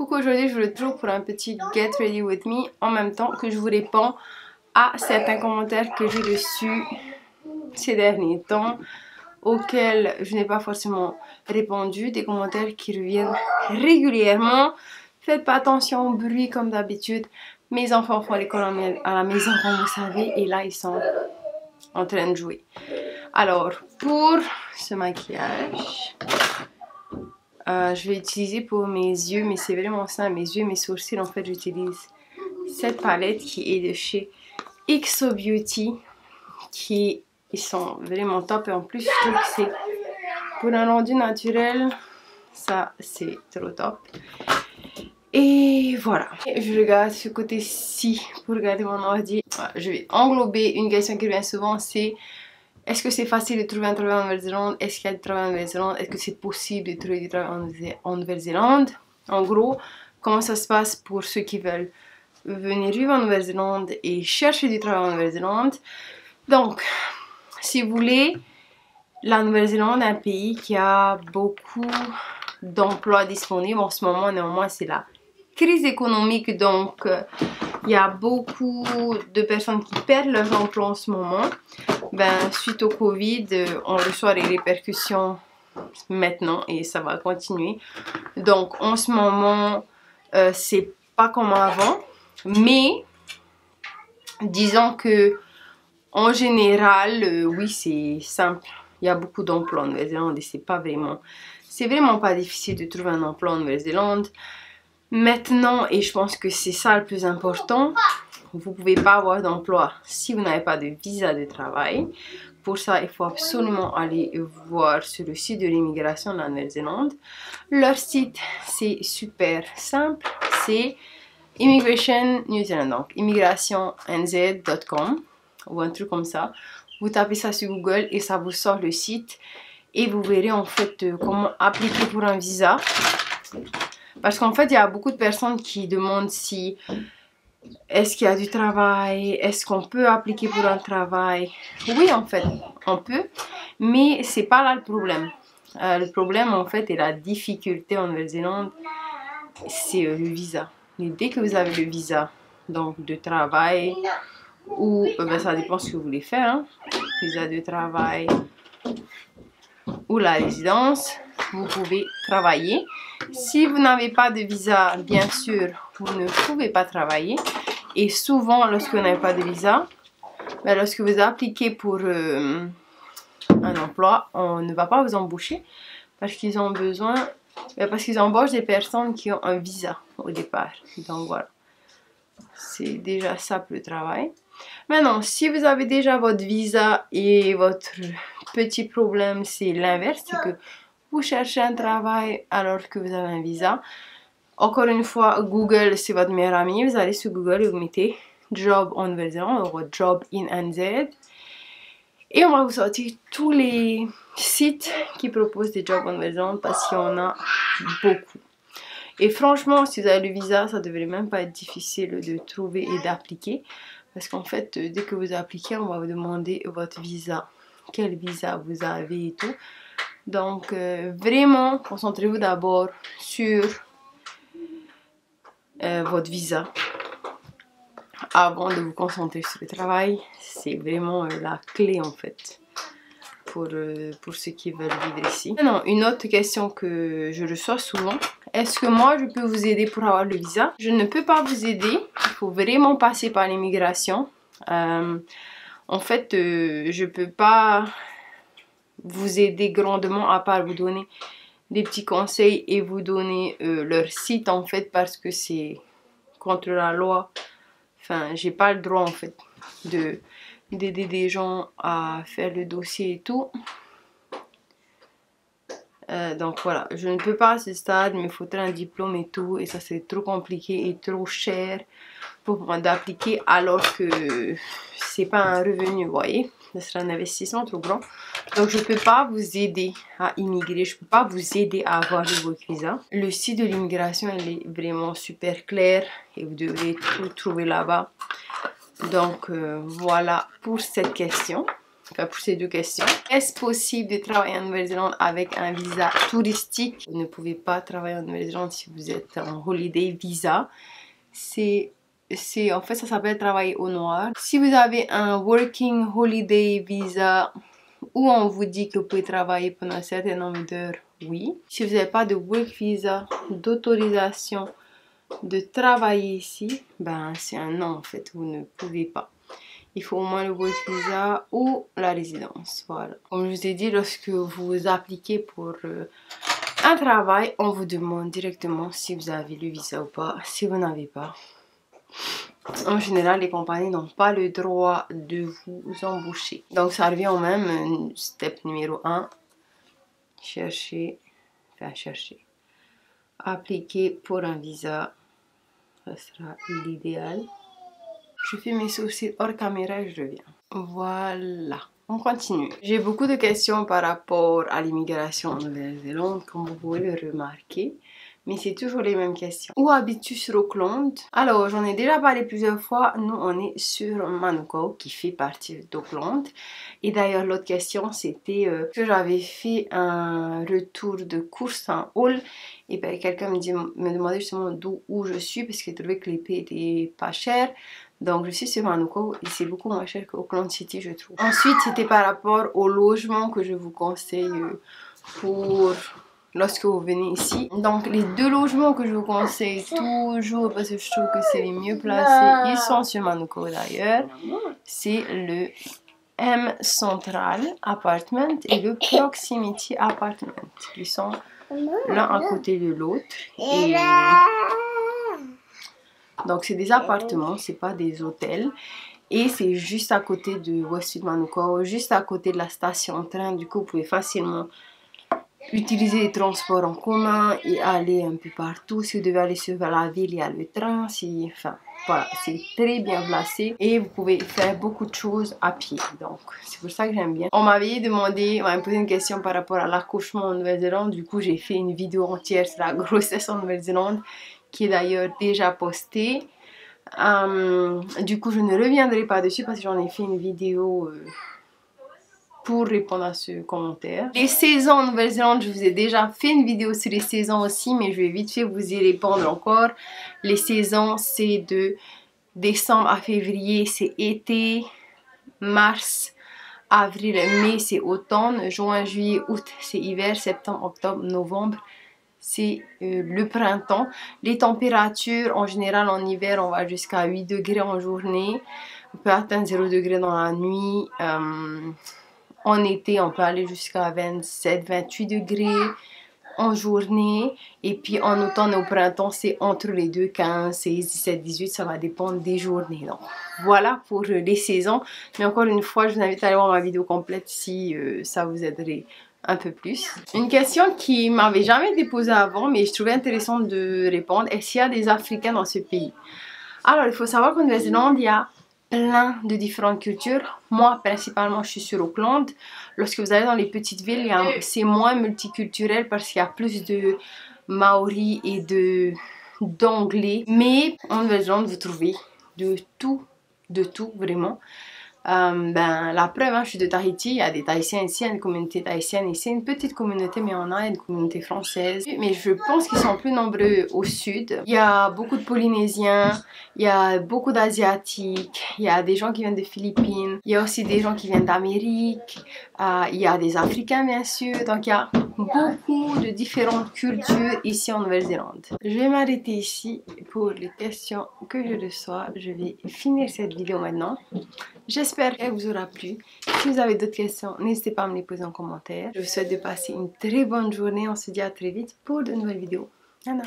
Coucou, aujourd'hui je vous retrouve pour un petit Get Ready With Me en même temps que je vous réponds à certains commentaires que j'ai reçus ces derniers temps auxquels je n'ai pas forcément répondu, des commentaires qui reviennent régulièrement. Faites pas attention au bruit comme d'habitude, mes enfants font l'école à la maison comme vous savez et là ils sont en train de jouer. Alors pour ce maquillage, je vais utiliser pour mes yeux, mais c'est vraiment ça, mes yeux et mes sourcils. En fait, j'utilise cette palette qui est de chez XO Beauty, ils sont vraiment top. Et en plus, je trouve que c'est pour un rendu naturel, ça c'est trop top. Et voilà, je regarde ce côté-ci pour regarder mon ordi. Voilà, je vais englober une question qui revient souvent, c'est: est-ce que c'est facile de trouver un travail en Nouvelle-Zélande? Est-ce qu'il y a du travail en Nouvelle-Zélande? Est-ce que c'est possible de trouver du travail en Nouvelle-Zélande? En gros, comment ça se passe pour ceux qui veulent venir vivre en Nouvelle-Zélande et chercher du travail en Nouvelle-Zélande? Donc, si vous voulez, la Nouvelle-Zélande est un pays qui a beaucoup d'emplois disponibles en ce moment. Néanmoins, c'est la crise économique, donc il y a beaucoup de personnes qui perdent leur emploi en ce moment. Suite au Covid, on reçoit les répercussions maintenant et ça va continuer. Donc en ce moment, c'est pas comme avant, mais disons que en général, oui, c'est simple. Il y a beaucoup d'emplois en Nouvelle-Zélande et c'est vraiment pas difficile de trouver un emploi en Nouvelle-Zélande. Maintenant, et je pense que c'est ça le plus important, vous ne pouvez pas avoir d'emploi si vous n'avez pas de visa de travail. Pour ça, il faut absolument aller voir sur le site de l'immigration de la Nouvelle-Zélande. Leur site, c'est super simple, c'est Immigration New Zealand, donc immigrationnz.com ou un truc comme ça. Vous tapez ça sur Google et ça vous sort le site et vous verrez en fait comment appliquer pour un visa. Parce qu'en fait, il y a beaucoup de personnes qui demandent si est-ce qu'il y a du travail, est-ce qu'on peut appliquer pour un travail. Oui, en fait, on peut, mais c'est pas là le problème. Le problème, en fait, et la difficulté en Nouvelle-Zélande, c'est le visa. Mais dès que vous avez le visa, donc de travail, ou ça dépend ce que vous voulez faire, hein, visa de travail ou la résidence, vous pouvez travailler. Si vous n'avez pas de visa, bien sûr, vous ne pouvez pas travailler. Et souvent, lorsque vous n'avez pas de visa, lorsque vous appliquez pour un emploi, on ne va pas vous embaucher parce qu'ils ont besoin, parce qu'ils embauchent des personnes qui ont un visa au départ. Donc voilà, c'est déjà ça pour le travail. Maintenant, si vous avez déjà votre visa et votre petit problème, c'est l'inverse, c'est que vous cherchez un travail alors que vous avez un visa. Encore une fois, Google, c'est votre meilleur ami. Vous allez sur Google et vous mettez job en Nouvelle-Zélande ou job in NZ. Et on va vous sortir tous les sites qui proposent des jobs en Nouvelle-Zélande parce qu'il y en a beaucoup. Et franchement, si vous avez le visa, ça devrait même pas être difficile de trouver et d'appliquer. Parce qu'en fait, dès que vous appliquez, on va vous demander votre visa. Quel visa vous avez et tout. Donc, vraiment, concentrez-vous d'abord sur votre visa avant de vous concentrer sur le travail. C'est vraiment la clé en fait pour ceux qui veulent vivre ici. Maintenant, une autre question que je reçois souvent: est-ce que moi je peux vous aider pour avoir le visa? Je ne peux pas vous aider, il faut vraiment passer par l'immigration. En fait, je peux pas vous aider grandement à part vous donner des petits conseils et vous donner leur site en fait, parce que c'est contre la loi. Enfin, j'ai pas le droit en fait d'aider des gens à faire le dossier et tout. Donc voilà, je ne peux pas à ce stade, mais il faudrait un diplôme et tout, et ça c'est trop compliqué et trop cher pour moi d'appliquer alors que c'est pas un revenu, vous voyez. Ce sera un investissement trop grand. Donc je ne peux pas vous aider à immigrer, je ne peux pas vous aider à avoir votre visa. Le site de l'immigration, elle est vraiment super clair et vous devrez tout trouver là-bas. Donc voilà pour cette question. Enfin, pour ces deux questions. Est-ce possible de travailler en Nouvelle-Zélande avec un visa touristique? Vous ne pouvez pas travailler en Nouvelle-Zélande si vous êtes en holiday visa. En fait, ça s'appelle travailler au noir. Si vous avez un working holiday visa où on vous dit que vous pouvez travailler pendant un certain nombre d'heures, oui. Si vous n'avez pas de work visa, d'autorisation de travailler ici, ben c'est un non en fait, vous ne pouvez pas. Il faut au moins le work visa ou la résidence, voilà. Comme je vous ai dit, lorsque vous appliquez pour un travail, on vous demande directement si vous avez le visa ou pas. Si vous n'avez pas, en général, les compagnies n'ont pas le droit de vous embaucher. Donc ça revient au même, step numéro 1, chercher, appliquer pour un visa, ça sera l'idéal. Je fais mes sourcils hors caméra et je reviens. Voilà, on continue. J'ai beaucoup de questions par rapport à l'immigration en Nouvelle-Zélande, comme vous pouvez le remarquer. Mais c'est toujours les mêmes questions. Où habites-tu sur Auckland? Alors, j'en ai déjà parlé plusieurs fois. Nous, on est sur Manukau, qui fait partie d'Auckland. Et d'ailleurs, l'autre question, c'était que j'avais fait un retour de course en haul. Et ben, quelqu'un me demandait justement où je suis, parce qu'il trouvait que les prix étaient pas chers. Donc, je suis sur Manukau et c'est beaucoup moins cher qu'Auckland City, je trouve. Ensuite, c'était par rapport au logement que je vous conseille pour lorsque vous venez ici. Donc les deux logements que je vous conseille toujours parce que je trouve que c'est les mieux placés, ils sont sur Manukau d'ailleurs, c'est le M Central Apartment et le Proximity Apartment. Ils sont l'un à côté de l'autre. Et donc c'est des appartements, c'est pas des hôtels. Et c'est juste à côté de Westfield Manukau, juste à côté de la station de train. Du coup, vous pouvez facilement utiliser les transports en commun et aller un peu partout. Si vous devez aller sur la ville, il y a le train. Enfin, voilà, c'est très bien placé et vous pouvez faire beaucoup de choses à pied. Donc, c'est pour ça que j'aime bien. On m'avait posé une question par rapport à l'accouchement en Nouvelle-Zélande. Du coup, j'ai fait une vidéo entière sur la grossesse en Nouvelle-Zélande qui est d'ailleurs déjà postée. Du coup, je ne reviendrai pas dessus parce que j'en ai fait une vidéo pour répondre à ce commentaire. Les saisons en Nouvelle-Zélande, je vous ai déjà fait une vidéo sur les saisons aussi, mais je vais vite fait vous y répondre encore. Les saisons, c'est de décembre à février, c'est été, mars, avril, mai, c'est automne, juin, juillet, août, c'est hiver, septembre, octobre, novembre, c'est le printemps. Les températures, en général, en hiver, on va jusqu'à 8 degrés en journée. On peut atteindre 0 degré dans la nuit. En été, on peut aller jusqu'à 27-28 degrés en journée. Et puis en automne et au printemps, c'est entre les deux, 15, 16, 17, 18. Ça va dépendre des journées. Donc voilà pour les saisons. Mais encore une fois, je vous invite à aller voir ma vidéo complète si ça vous aiderait un peu plus. Une question qui m'avait jamais été posée avant, mais je trouvais intéressant de répondre. Est-ce qu'il y a des Africains dans ce pays? Alors, il faut savoir qu'en Nouvelle-Zélande, il y a plein de différentes cultures. Moi, principalement, je suis sur Auckland. Lorsque vous allez dans les petites villes, c'est moins multiculturel parce qu'il y a plus de Maoris et d'Anglais. Mais en Nouvelle-Zélande, vous trouvez de tout vraiment. La preuve, je suis de Tahiti, il y a des Tahitiens ici, il y a une communauté tahitienne ici, une petite communauté, mais on a une communauté française. Mais je pense qu'ils sont plus nombreux au sud. Il y a beaucoup de Polynésiens, il y a beaucoup d'Asiatiques, il y a des gens qui viennent des Philippines, il y a aussi des gens qui viennent d'Amérique, il y a des Africains bien sûr, donc il y a beaucoup de différentes cultures ici en Nouvelle-Zélande. Je vais m'arrêter ici pour les questions que je reçois. Je vais finir cette vidéo maintenant. J'espère qu'elle vous aura plu. Si vous avez d'autres questions, n'hésitez pas à me les poser en commentaire. Je vous souhaite de passer une très bonne journée. On se dit à très vite pour de nouvelles vidéos. Nana.